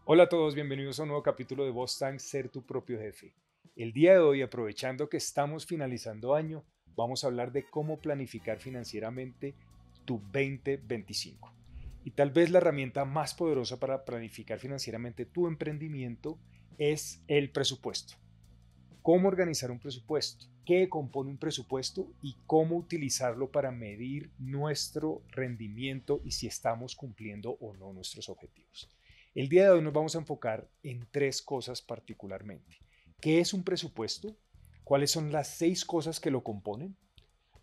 Hola a todos, bienvenidos a un nuevo capítulo de Boss Tank Ser tu propio jefe. El día de hoy, aprovechando que estamos finalizando año, vamos a hablar de cómo planificar financieramente tu 2025. Y tal vez la herramienta más poderosa para planificar financieramente tu emprendimiento es el presupuesto. Cómo organizar un presupuesto, qué compone un presupuesto y cómo utilizarlo para medir nuestro rendimiento y si estamos cumpliendo o no nuestros objetivos. El día de hoy nos vamos a enfocar en tres cosas particularmente. ¿Qué es un presupuesto? ¿Cuáles son las 6 cosas que lo componen?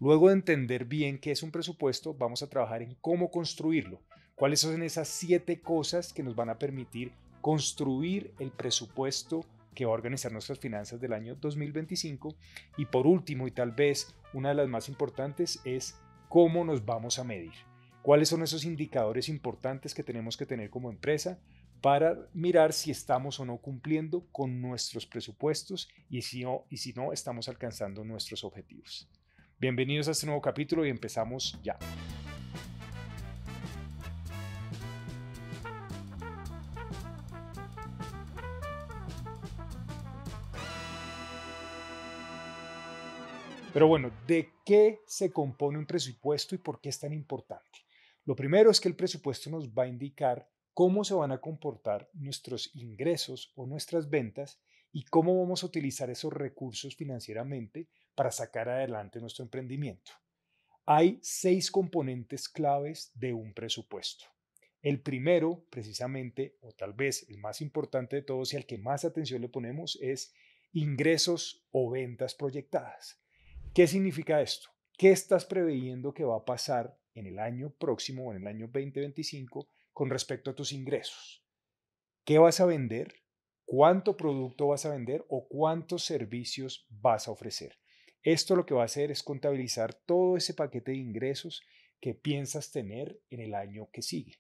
Luego de entender bien qué es un presupuesto, vamos a trabajar en cómo construirlo. ¿Cuáles son esas 7 cosas que nos van a permitir construir el presupuesto que va a organizar nuestras finanzas del año 2025? Y por último, y tal vez una de las más importantes, es cómo nos vamos a medir. ¿Cuáles son esos indicadores importantes que tenemos que tener como empresa para mirar si estamos o no cumpliendo con nuestros presupuestos y si no estamos alcanzando nuestros objetivos? Bienvenidos a este nuevo capítulo y empezamos ya. Pero bueno, ¿de qué se compone un presupuesto y por qué es tan importante? Lo primero es que el presupuesto nos va a indicar cómo se van a comportar nuestros ingresos o nuestras ventas y cómo vamos a utilizar esos recursos financieramente para sacar adelante nuestro emprendimiento. Hay 6 componentes claves de un presupuesto. El primero, precisamente, o tal vez el más importante de todos y al que más atención le ponemos, es ingresos o ventas proyectadas. ¿Qué significa esto? ¿Qué estás preveyendo que va a pasar en el año próximo o en el año 2025 con respecto a tus ingresos? ¿Qué vas a vender? ¿Cuánto producto vas a vender o cuántos servicios vas a ofrecer? Esto lo que va a hacer es contabilizar todo ese paquete de ingresos que piensas tener en el año que sigue.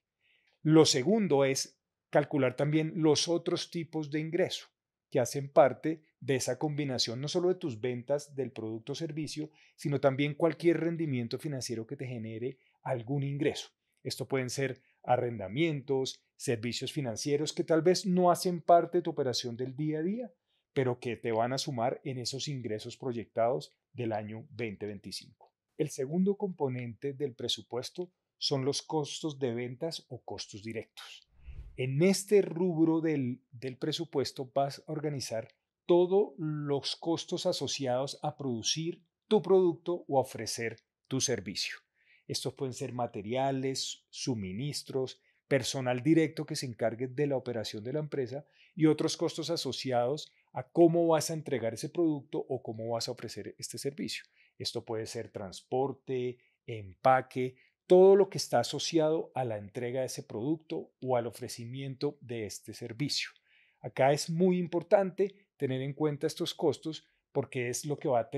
Lo segundo es calcular también los otros tipos de ingreso que hacen parte de esa combinación, no solo de tus ventas del producto o servicio, sino también cualquier rendimiento financiero que te genere algún ingreso. Esto pueden ser arrendamientos, servicios financieros que tal vez no hacen parte de tu operación del día a día, pero que te van a sumar en esos ingresos proyectados del año 2025. El segundo componente del presupuesto son los costos de ventas o costos directos. En este rubro del presupuesto vas a organizar todos los costos asociados a producir tu producto o a ofrecer tu servicio. Estos pueden ser materiales, suministros, personal directo que se encargue de la operación de la empresa y otros costos asociados a cómo vas a entregar ese producto o cómo vas a ofrecer este servicio. Esto puede ser transporte, empaque, todo lo que está asociado a la entrega de ese producto o al ofrecimiento de este servicio. Acá es muy importante tener en cuenta estos costos porque es lo que va a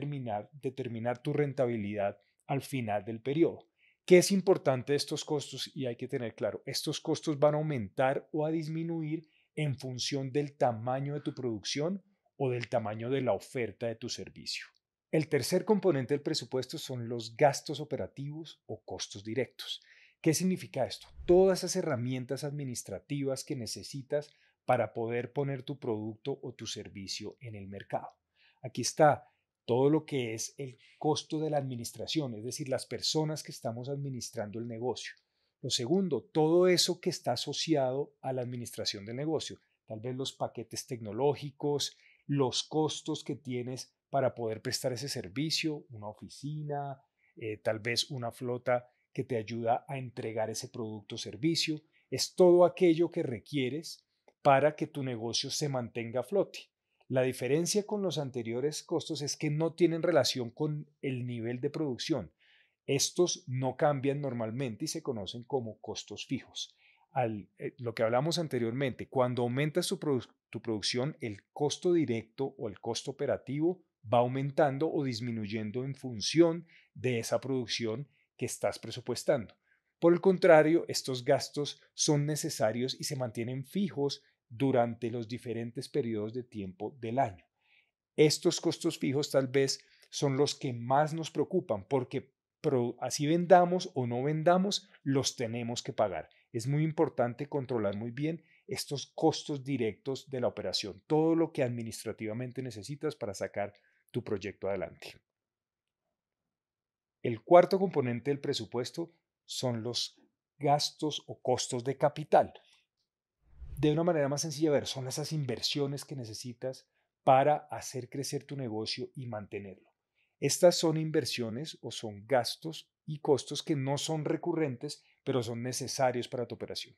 determinar tu rentabilidad al final del periodo. ¿Qué es importante de estos costos? Y hay que tener claro, estos costos van a aumentar o a disminuir en función del tamaño de tu producción o del tamaño de la oferta de tu servicio. El tercer componente del presupuesto son los gastos operativos o costos directos. ¿Qué significa esto? Todas esas herramientas administrativas que necesitas para poder poner tu producto o tu servicio en el mercado. Aquí está todo lo que es el costo de la administración, es decir, las personas que estamos administrando el negocio. Lo segundo, todo eso que está asociado a la administración del negocio, tal vez los paquetes tecnológicos, los costos que tienes para poder prestar ese servicio, una oficina, tal vez una flota que te ayuda a entregar ese producto o servicio. Es todo aquello que requieres para que tu negocio se mantenga a flote. La diferencia con los anteriores costos es que no tienen relación con el nivel de producción. Estos no cambian normalmente y se conocen como costos fijos. Lo que hablamos anteriormente, cuando aumentas tu producción, el costo directo o el costo operativo va aumentando o disminuyendo en función de esa producción que estás presupuestando. Por el contrario, estos gastos son necesarios y se mantienen fijos durante los diferentes periodos de tiempo del año. Estos costos fijos tal vez son los que más nos preocupan porque así vendamos o no vendamos, los tenemos que pagar. Es muy importante controlar muy bien estos costos directos de la operación, todo lo que administrativamente necesitas para sacar tu proyecto adelante. El cuarto componente del presupuesto son los gastos o costos de capital. De una manera más sencilla, ver, son esas inversiones que necesitas para hacer crecer tu negocio y mantenerlo. Estas son inversiones o son gastos y costos que no son recurrentes, pero son necesarios para tu operación.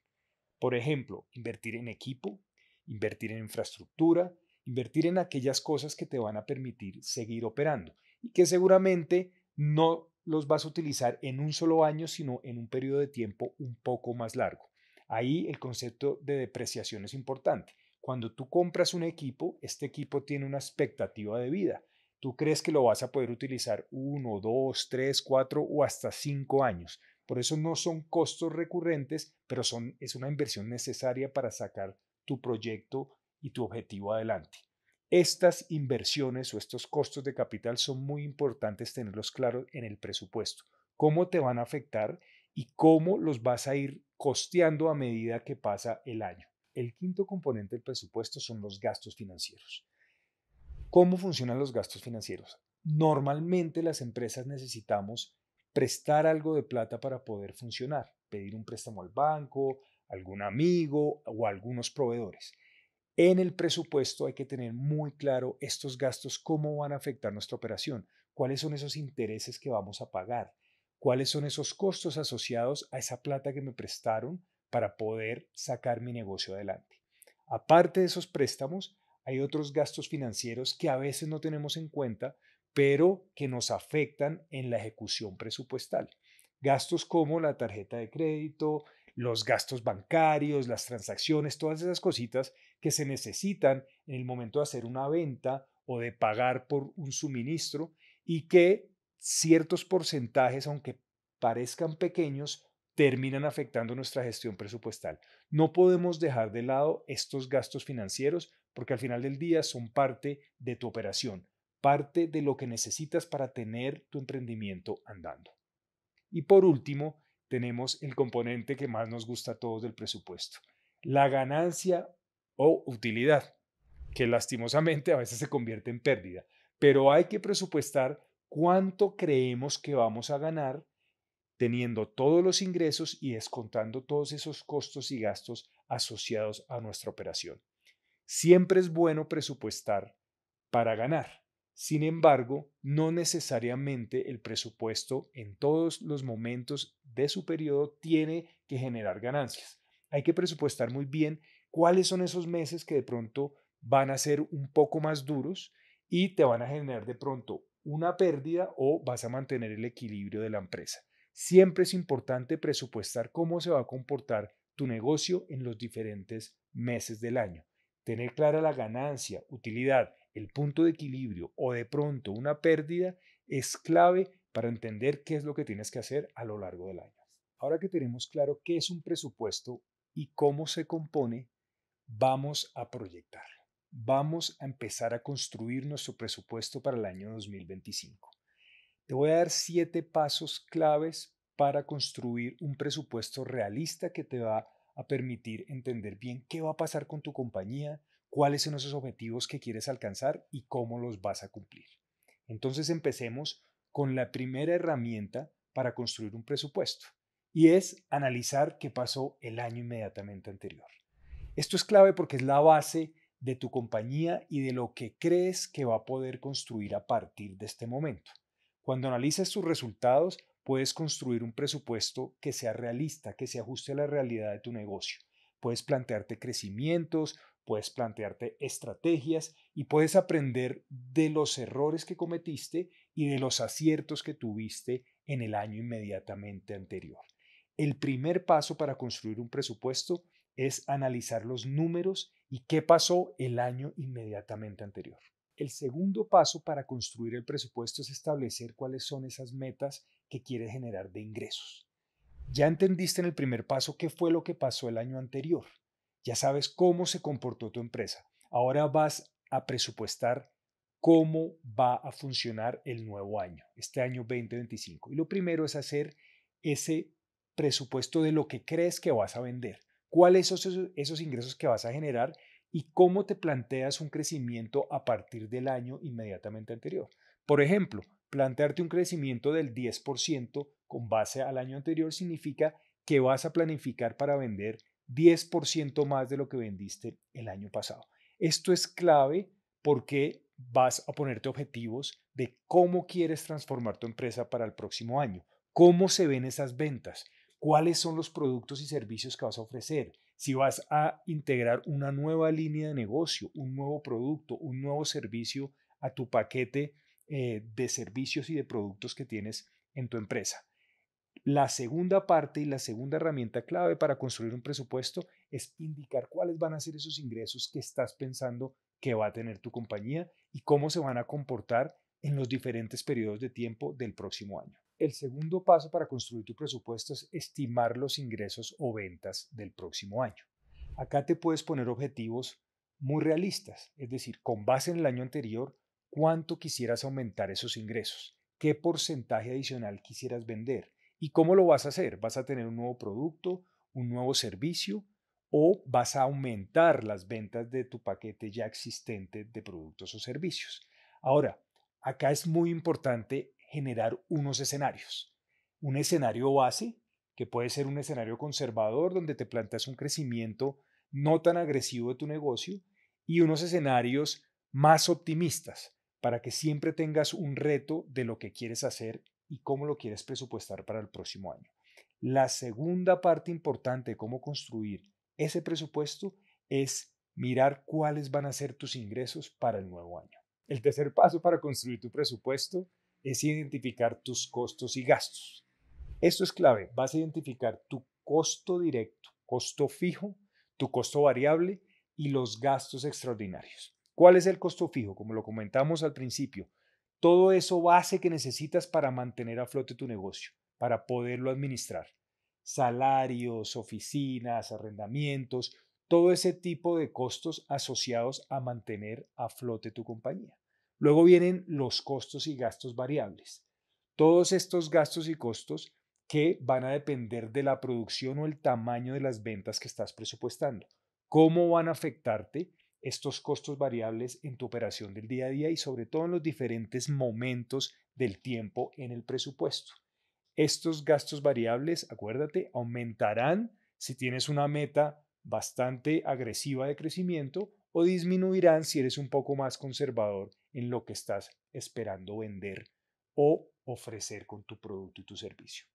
Por ejemplo, invertir en equipo, invertir en infraestructura, invertir en aquellas cosas que te van a permitir seguir operando y que seguramente no los vas a utilizar en un solo año, sino en un periodo de tiempo un poco más largo. Ahí el concepto de depreciación es importante. Cuando tú compras un equipo, este equipo tiene una expectativa de vida. Tú crees que lo vas a poder utilizar 1, 2, 3, 4 o hasta 5 años. Por eso no son costos recurrentes, pero es una inversión necesaria para sacar tu proyecto y tu objetivo adelante. Estas inversiones o estos costos de capital son muy importantes tenerlos claros en el presupuesto. Cómo te van a afectar y cómo los vas a ir costeando a medida que pasa el año. El quinto componente del presupuesto son los gastos financieros. ¿Cómo funcionan los gastos financieros? Normalmente las empresas necesitamos prestar algo de plata para poder funcionar, pedir un préstamo al banco, algún amigo o algunos proveedores. En el presupuesto hay que tener muy claro estos gastos, cómo van a afectar nuestra operación, cuáles son esos intereses que vamos a pagar, cuáles son esos costos asociados a esa plata que me prestaron para poder sacar mi negocio adelante. Aparte de esos préstamos, hay otros gastos financieros que a veces no tenemos en cuenta, pero que nos afectan en la ejecución presupuestal. Gastos como la tarjeta de crédito, los gastos bancarios, las transacciones, todas esas cositas que se necesitan en el momento de hacer una venta o de pagar por un suministro y que ciertos porcentajes, aunque parezcan pequeños, terminan afectando nuestra gestión presupuestal. No podemos dejar de lado estos gastos financieros porque al final del día son parte de tu operación, parte de lo que necesitas para tener tu emprendimiento andando. Y por último, tenemos el componente que más nos gusta a todos del presupuesto, la ganancia o utilidad, que lastimosamente a veces se convierte en pérdida, pero hay que presupuestar cuánto creemos que vamos a ganar teniendo todos los ingresos y descontando todos esos costos y gastos asociados a nuestra operación. Siempre es bueno presupuestar para ganar. Sin embargo, no necesariamente el presupuesto en todos los momentos de su periodo tiene que generar ganancias. Hay que presupuestar muy bien cuáles son esos meses que de pronto van a ser un poco más duros y te van a generar de pronto una pérdida o vas a mantener el equilibrio de la empresa. Siempre es importante presupuestar cómo se va a comportar tu negocio en los diferentes meses del año. Tener clara la ganancia, utilidad, el punto de equilibrio o de pronto una pérdida es clave para entender qué es lo que tienes que hacer a lo largo del año. Ahora que tenemos claro qué es un presupuesto y cómo se compone, vamos a proyectar. Vamos a empezar a construir nuestro presupuesto para el año 2025. Te voy a dar 7 pasos claves para construir un presupuesto realista que te va a permitir entender bien qué va a pasar con tu compañía, cuáles son esos objetivos que quieres alcanzar y cómo los vas a cumplir. Entonces empecemos con la primera herramienta para construir un presupuesto y es analizar qué pasó el año inmediatamente anterior. Esto es clave porque es la base de tu compañía y de lo que crees que va a poder construir a partir de este momento. Cuando analices tus resultados, puedes construir un presupuesto que sea realista, que se ajuste a la realidad de tu negocio. Puedes plantearte crecimientos, puedes plantearte estrategias y puedes aprender de los errores que cometiste y de los aciertos que tuviste en el año inmediatamente anterior. El primer paso para construir un presupuesto es analizar los números y qué pasó el año inmediatamente anterior. El segundo paso para construir el presupuesto es establecer cuáles son esas metas que quieres generar de ingresos. Ya entendiste en el primer paso qué fue lo que pasó el año anterior. Ya sabes cómo se comportó tu empresa. Ahora vas a presupuestar cómo va a funcionar el nuevo año, este año 2025. Y lo primero es hacer ese presupuesto de lo que crees que vas a vender. cuáles son esos ingresos que vas a generar y cómo te planteas un crecimiento a partir del año inmediatamente anterior. Por ejemplo, plantearte un crecimiento del 10% con base al año anterior significa que vas a planificar para vender 10% más de lo que vendiste el año pasado. Esto es clave porque vas a ponerte objetivos de cómo quieres transformar tu empresa para el próximo año, cómo se ven esas ventas, cuáles son los productos y servicios que vas a ofrecer, si vas a integrar una nueva línea de negocio, un nuevo producto, un nuevo servicio a tu paquete de servicios y de productos que tienes en tu empresa. La segunda parte y la segunda herramienta clave para construir un presupuesto es indicar cuáles van a ser esos ingresos que estás pensando que va a tener tu compañía y cómo se van a comportar en los diferentes periodos de tiempo del próximo año. El segundo paso para construir tu presupuesto es estimar los ingresos o ventas del próximo año. Acá te puedes poner objetivos muy realistas, es decir, con base en el año anterior, cuánto quisieras aumentar esos ingresos, qué porcentaje adicional quisieras vender. ¿Y cómo lo vas a hacer? ¿Vas a tener un nuevo producto, un nuevo servicio o vas a aumentar las ventas de tu paquete ya existente de productos o servicios? Ahora, acá es muy importante generar unos escenarios. Un escenario base, que puede ser un escenario conservador donde te planteas un crecimiento no tan agresivo de tu negocio y unos escenarios más optimistas para que siempre tengas un reto de lo que quieres hacer y cómo lo quieres presupuestar para el próximo año. La segunda parte importante de cómo construir ese presupuesto es mirar cuáles van a ser tus ingresos para el nuevo año. El tercer paso para construir tu presupuesto es identificar tus costos y gastos. Esto es clave. Vas a identificar tu costo directo, costo fijo, tu costo variable y los gastos extraordinarios. ¿Cuál es el costo fijo? Como lo comentamos al principio, todo eso base que necesitas para mantener a flote tu negocio, para poderlo administrar. Salarios, oficinas, arrendamientos, todo ese tipo de costos asociados a mantener a flote tu compañía. Luego vienen los costos y gastos variables. Todos estos gastos y costos que van a depender de la producción o el tamaño de las ventas que estás presupuestando. ¿Cómo van a afectarte estos costos variables en tu operación del día a día y sobre todo en los diferentes momentos del tiempo en el presupuesto? Estos gastos variables, acuérdate, aumentarán si tienes una meta bastante agresiva de crecimiento o disminuirán si eres un poco más conservador en lo que estás esperando vender o ofrecer con tu producto y tu servicio.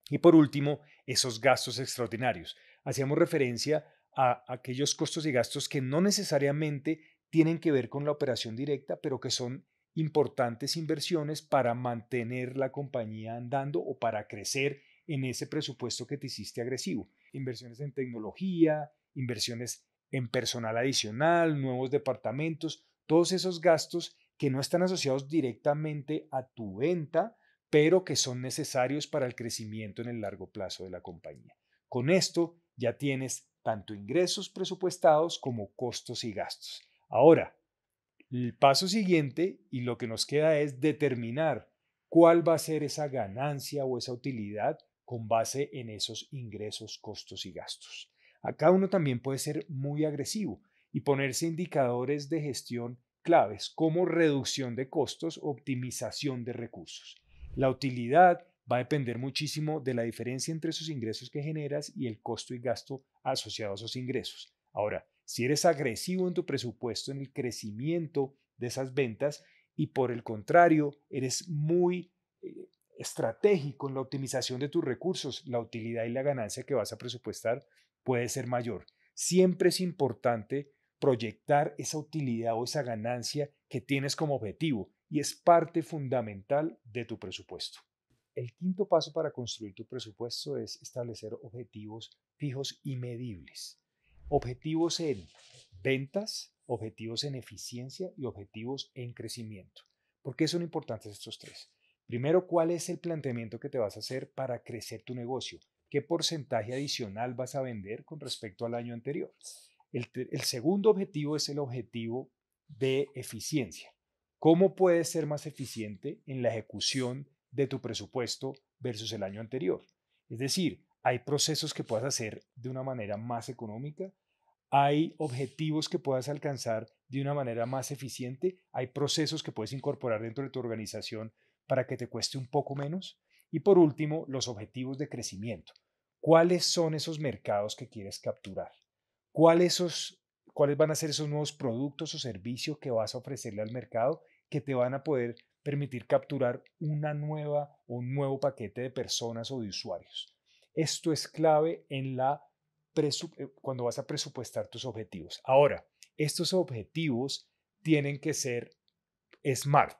Y por último, esos gastos extraordinarios. Hacíamos referencia a aquellos costos y gastos que no necesariamente tienen que ver con la operación directa, pero que son importantes inversiones para mantener la compañía andando o para crecer en ese presupuesto que te hiciste agresivo. Inversiones en tecnología, inversiones en personal adicional, nuevos departamentos, todos esos gastos que no están asociados directamente a tu venta, pero que son necesarios para el crecimiento en el largo plazo de la compañía. Con esto ya tienes tanto ingresos presupuestados como costos y gastos. Ahora, el paso siguiente y lo que nos queda es determinar cuál va a ser esa ganancia o esa utilidad con base en esos ingresos, costos y gastos. Acá uno también puede ser muy agresivo y ponerse indicadores de gestión claves como reducción de costos, optimización de recursos. La utilidad va a depender muchísimo de la diferencia entre esos ingresos que generas y el costo y gasto asociado a esos ingresos. Ahora, si eres agresivo en tu presupuesto, en el crecimiento de esas ventas y por el contrario, eres muy estratégico en la optimización de tus recursos, la utilidad y la ganancia que vas a presupuestar puede ser mayor. Siempre es importante proyectar esa utilidad o esa ganancia que tienes como objetivo y es parte fundamental de tu presupuesto. El quinto paso para construir tu presupuesto es establecer objetivos fijos y medibles. Objetivos en ventas, objetivos en eficiencia y objetivos en crecimiento. ¿Por qué son importantes estos tres? Primero, ¿cuál es el planteamiento que te vas a hacer para crecer tu negocio? ¿Qué porcentaje adicional vas a vender con respecto al año anterior? El segundo objetivo es el objetivo de eficiencia. ¿Cómo puedes ser más eficiente en la ejecución de tu presupuesto versus el año anterior? Es decir, hay procesos que puedas hacer de una manera más económica, hay objetivos que puedas alcanzar de una manera más eficiente, hay procesos que puedes incorporar dentro de tu organización para que te cueste un poco menos. Y por último, los objetivos de crecimiento. ¿Cuáles son esos mercados que quieres capturar? ¿Cuáles, ¿Cuáles van a ser esos nuevos productos o servicios que vas a ofrecerle al mercado que te van a poder permitir capturar una nueva o un nuevo paquete de personas o de usuarios? Esto es clave en cuando vas a presupuestar tus objetivos. Ahora, estos objetivos tienen que ser SMART.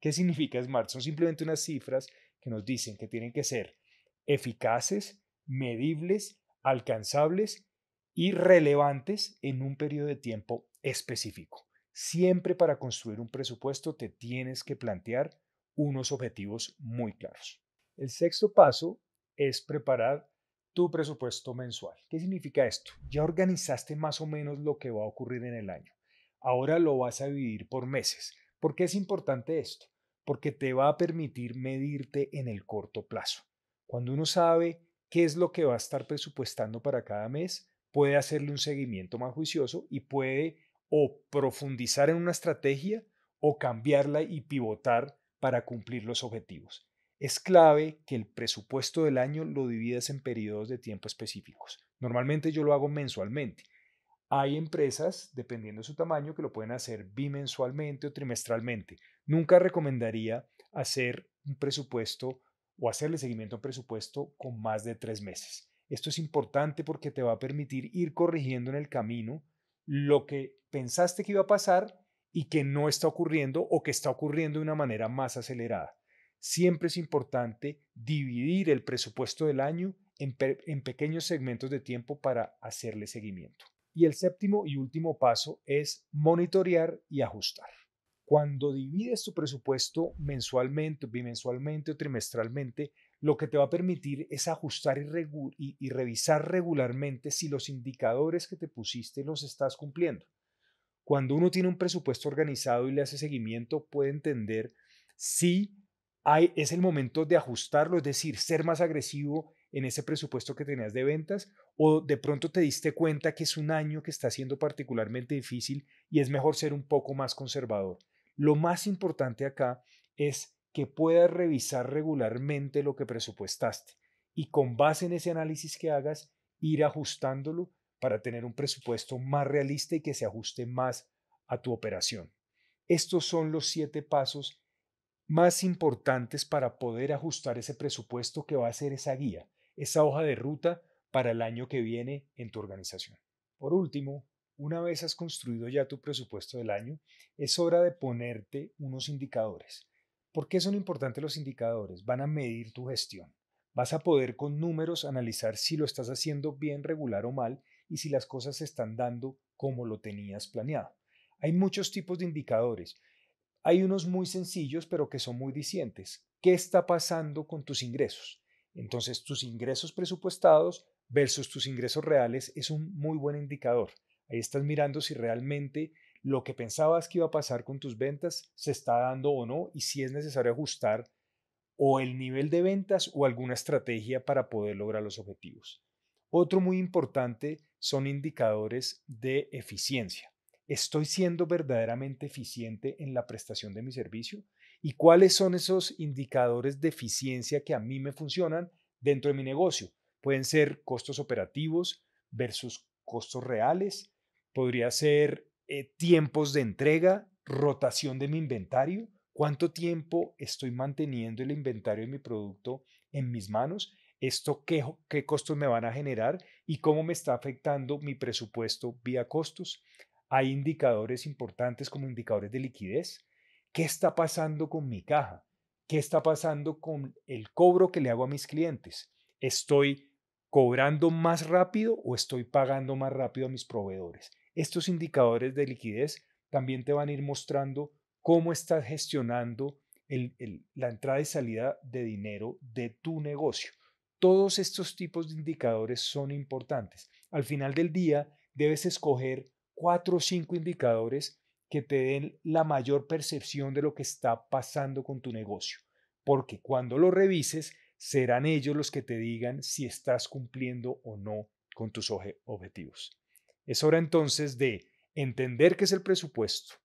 ¿Qué significa SMART? Son simplemente unas cifras que nos dicen que tienen que ser eficaces, medibles, alcanzables y relevantes en un periodo de tiempo específico. Siempre para construir un presupuesto te tienes que plantear unos objetivos muy claros. El sexto paso es preparar tu presupuesto mensual. ¿Qué significa esto? Ya organizaste más o menos lo que va a ocurrir en el año. Ahora lo vas a dividir por meses. ¿Por qué es importante esto? Porque te va a permitir medirte en el corto plazo. Cuando uno sabe qué es lo que va a estar presupuestando para cada mes, puede hacerle un seguimiento más juicioso y puede o profundizar en una estrategia o cambiarla y pivotar para cumplir los objetivos. Es clave que el presupuesto del año lo dividas en periodos de tiempo específicos. Normalmente yo lo hago mensualmente. Hay empresas, dependiendo de su tamaño, que lo pueden hacer bimensualmente o trimestralmente. Nunca recomendaría hacer un presupuesto o hacerle seguimiento a un presupuesto con más de 3 meses. Esto es importante porque te va a permitir ir corrigiendo en el camino lo que pensaste que iba a pasar y que no está ocurriendo o que está ocurriendo de una manera más acelerada. Siempre es importante dividir el presupuesto del año en pequeños segmentos de tiempo para hacerle seguimiento. Y el séptimo y último paso es monitorear y ajustar. Cuando divides tu presupuesto mensualmente, bimensualmente o trimestralmente, lo que te va a permitir es ajustar y revisar regularmente si los indicadores que te pusiste los estás cumpliendo. Cuando uno tiene un presupuesto organizado y le hace seguimiento, puede entender si es el momento de ajustarlo, es decir, ser más agresivo en ese presupuesto que tenías de ventas, o de pronto te diste cuenta que es un año que está siendo particularmente difícil y es mejor ser un poco más conservador. Lo más importante acá es que puedas revisar regularmente lo que presupuestaste y con base en ese análisis que hagas, ir ajustándolo para tener un presupuesto más realista y que se ajuste más a tu operación. Estos son los 7 pasos más importantes para poder ajustar ese presupuesto que va a ser esa guía, esa hoja de ruta para el año que viene en tu organización. Por último, una vez has construido ya tu presupuesto del año, es hora de ponerte unos indicadores. ¿Por qué son importantes los indicadores? Van a medir tu gestión. Vas a poder con números analizar si lo estás haciendo bien, regular o mal y si las cosas se están dando como lo tenías planeado. Hay muchos tipos de indicadores. Hay unos muy sencillos, pero que son muy dicientes. ¿Qué está pasando con tus ingresos? Entonces, tus ingresos presupuestados versus tus ingresos reales es un muy buen indicador. Ahí estás mirando si realmente lo que pensabas que iba a pasar con tus ventas se está dando o no y si es necesario ajustar o el nivel de ventas o alguna estrategia para poder lograr los objetivos. Otro muy importante son indicadores de eficiencia. ¿Estoy siendo verdaderamente eficiente en la prestación de mi servicio? ¿Y cuáles son esos indicadores de eficiencia que a mí me funcionan dentro de mi negocio? Pueden ser costos operativos versus costos reales, podría ser tiempos de entrega, rotación de mi inventario, cuánto tiempo estoy manteniendo el inventario de mi producto en mis manos, esto qué costos me van a generar y cómo me está afectando mi presupuesto vía costos. Hay indicadores importantes como indicadores de liquidez. ¿Qué está pasando con mi caja? ¿Qué está pasando con el cobro que le hago a mis clientes? ¿Estoy cobrando más rápido o estoy pagando más rápido a mis proveedores? Estos indicadores de liquidez también te van a ir mostrando cómo estás gestionando la entrada y salida de dinero de tu negocio. Todos estos tipos de indicadores son importantes. Al final del día, debes escoger 4 o 5 indicadores que te den la mayor percepción de lo que está pasando con tu negocio, porque cuando lo revises, serán ellos los que te digan si estás cumpliendo o no con tus objetivos. Es hora entonces de entender qué es el presupuesto,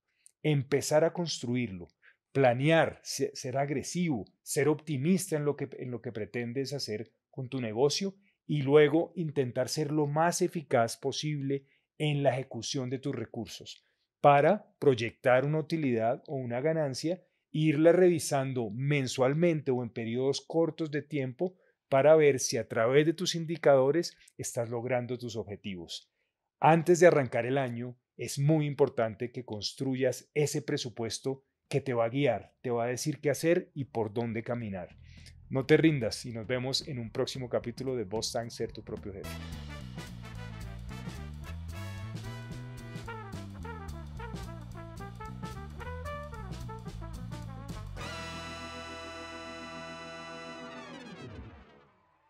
empezar a construirlo, planear, ser agresivo, ser optimista en lo que pretendes hacer con tu negocio y luego intentar ser lo más eficaz posible en la ejecución de tus recursos para proyectar una utilidad o una ganancia, irla revisando mensualmente o en periodos cortos de tiempo para ver si a través de tus indicadores estás logrando tus objetivos. Antes de arrancar el año, es muy importante que construyas ese presupuesto que te va a guiar, te va a decir qué hacer y por dónde caminar. No te rindas y nos vemos en un próximo capítulo de Boss Tank Ser tu propio jefe.